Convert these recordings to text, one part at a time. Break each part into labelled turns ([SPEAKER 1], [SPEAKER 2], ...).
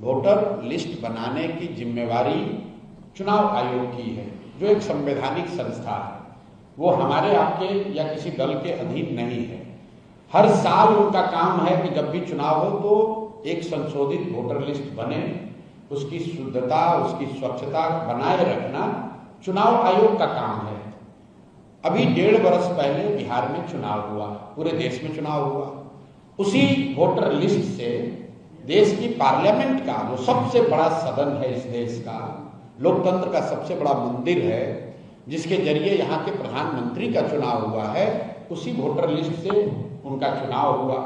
[SPEAKER 1] Voter list बनाने की जिम्मेवारी चुनाव आयोग की है, जो एक संवैधानिक संस्था है। वो हमारे आपके या किसी दल के अधीन नहीं है। हर साल उनका काम है कि जब भी चुनाव हो तो एक संशोधित वोटर लिस्ट बने, उसकी शुद्धता, उसकी स्वच्छता बनाए रखना चुनाव आयोग का काम है। अभी 1.5 वर्ष पहले बिहार में चुनाव हुआ, पूरे देश में चुनाव हुआ। उसी वोटर लिस्ट से देश की पार्लियामेंट का, जो सबसे बड़ा सदन है इस देश का, लोकतंत्र का सबसे बड़ा मंदिर है, जिसके जरिए यहाँ के प्रधानमंत्री का चुनाव हुआ है, उसी वोटर लिस्ट से उनका चुनाव हुआ।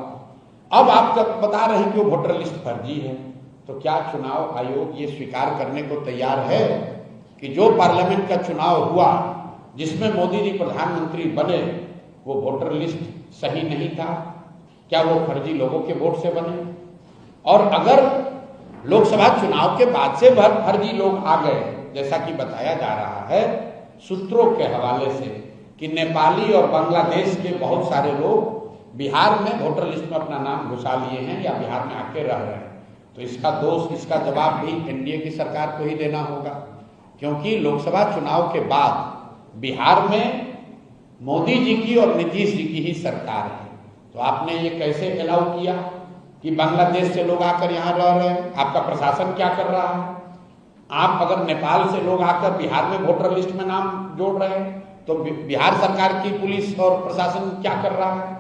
[SPEAKER 1] अब आप जब बता रहे हैं कि वो वोटर लिस्ट फर्जी है, तो क्या चुनाव आयोग ये स्वीकार करने को तैयार है कि जो पार्लियामेंट का चुनाव हुआ, जिसमें मोदी जी प्रधानमंत्री बने, वो वोटर लिस्ट सही नहीं था? क्या वो फर्जी लोगों के वोट से बने? और अगर लोकसभा चुनाव के बाद से फर्जी लोग आ गए, जैसा कि बताया जा रहा है सूत्रों के हवाले से कि नेपाली और बांग्लादेश के बहुत सारे लोग बिहार में वोटर लिस्ट में अपना नाम घुसा लिए हैं या बिहार में आके रह रहे हैं, तो इसका दोष, इसका जवाब भी एनडीए की सरकार को ही देना होगा। क्योंकि लोकसभा चुनाव के बाद बिहार में मोदी जी की और नीतीश जी की ही सरकार है, तो आपने ये कैसे अलाउ किया कि बांग्लादेश से लोग आकर यहाँ रह रहे हैं? आपका प्रशासन क्या कर रहा है? आप अगर नेपाल से लोग आकर बिहार में वोटर लिस्ट में नाम जोड़ रहे हैं, तो बिहार सरकार की पुलिस और प्रशासन क्या कर रहा है?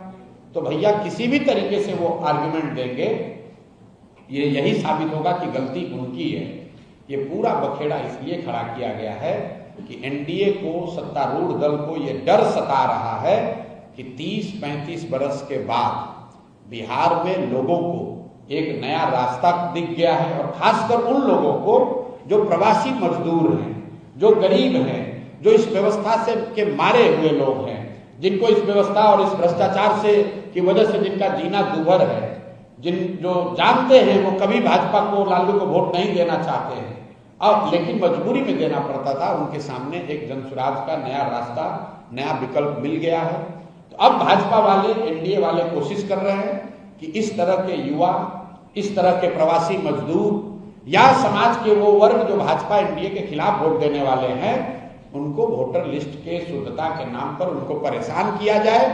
[SPEAKER 1] तो भैया किसी भी तरीके से वो आर्गुमेंट देंगे, ये यही साबित होगा कि गलती उनकी है। ये पूरा बखेड़ा इसलिए खड़ा किया गया है कि एनडीए को, सत्तारूढ़ दल को ये डर सता रहा है कि 30-35 बरस के बाद बिहार में लोगों को एक नया रास्ता दिख गया है, और खासकर उन लोगों को जो प्रवासी मजदूर हैं, जो गरीब हैं, जो इस व्यवस्था से के मारे हुए लोग हैं, जिनको इस व्यवस्था और इस भ्रष्टाचार से की वजह से जिनका जीना दूभर है, जो जानते हैं वो कभी भाजपा को, लालू को वोट नहीं देना चाहते हैं, अब लेकिन मजबूरी में देना पड़ता था, उनके सामने एक जनसुराज का नया रास्ता, नया विकल्प मिल गया है। तो अब भाजपा वाले, एनडीए वाले कोशिश कर रहे हैं कि इस तरह के युवा, इस तरह के प्रवासी मजदूर या समाज के वो वर्ग जो भाजपा एनडीए के खिलाफ वोट देने वाले हैं, उनको वोटर लिस्ट के शुद्धता के नाम पर उनको परेशान किया जाए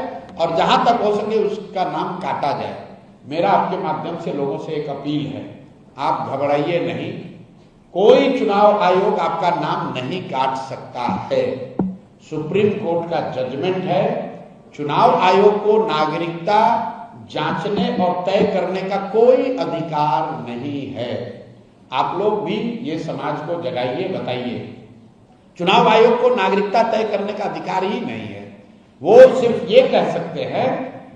[SPEAKER 1] और जहां तक हो सके उसका नाम काटा जाए। मेरा आपके माध्यम से लोगों से एक अपील है, आप घबराइए नहीं, कोई चुनाव आयोग आपका नाम नहीं काट सकता है। सुप्रीम कोर्ट का जजमेंट है, चुनाव आयोग को नागरिकता जांचने और तय करने का कोई अधिकार नहीं है। आप लोग भी ये समाज को जगाइए, बताइए, चुनाव आयोग को नागरिकता तय करने का अधिकार ही नहीं है। वो सिर्फ ये कह सकते हैं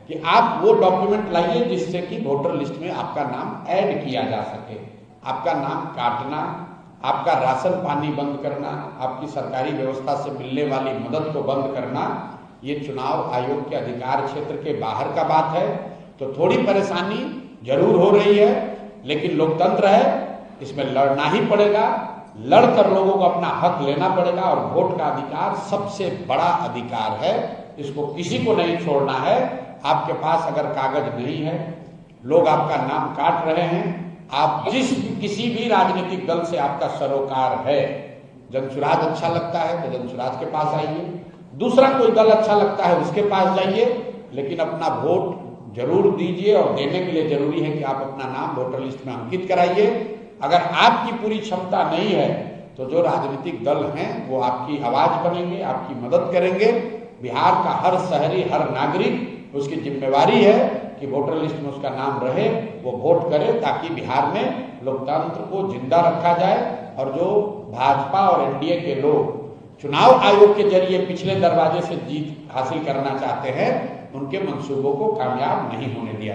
[SPEAKER 1] कि आप वो डॉक्यूमेंट लाइए जिससे कि वोटर लिस्ट में आपका नाम ऐड किया जा सके। आपका नाम काटना, आपका राशन पानी बंद करना, आपकी सरकारी व्यवस्था से मिलने वाली मदद को बंद करना, ये चुनाव आयोग के अधिकार क्षेत्र के बाहर का बात है। तो थोड़ी परेशानी जरूर हो रही है, लेकिन लोकतंत्र है, इसमें लड़ना ही पड़ेगा। लड़कर लोगों को अपना हक लेना पड़ेगा, और वोट का अधिकार सबसे बड़ा अधिकार है, इसको किसी को नहीं छोड़ना है। आपके पास अगर कागज नहीं है, लोग आपका नाम काट रहे हैं, आप किसी भी राजनीतिक दल से आपका सरोकार है, जनसुराज अच्छा लगता है तो जनसुराज के पास आइए, दूसरा कोई दल अच्छा लगता है उसके पास जाइए, लेकिन अपना वोट जरूर दीजिए। और देने के लिए जरूरी है कि आप अपना नाम वोटर लिस्ट में अंकित कराइए। अगर आपकी पूरी क्षमता नहीं है तो जो राजनीतिक दल हैं वो आपकी आवाज बनेंगे, आपकी मदद करेंगे। बिहार का हर शहरी, हर नागरिक, उसकी जिम्मेवारी है कि वोटर लिस्ट में उसका नाम रहे, वो वोट करे, ताकि बिहार में लोकतंत्र को जिंदा रखा जाए। और जो भाजपा और एनडीए के लोग चुनाव आयोग के जरिए पिछले दरवाजे से जीत हासिल करना चाहते हैं, उनके मंसूबों को कामयाब नहीं होने दिया।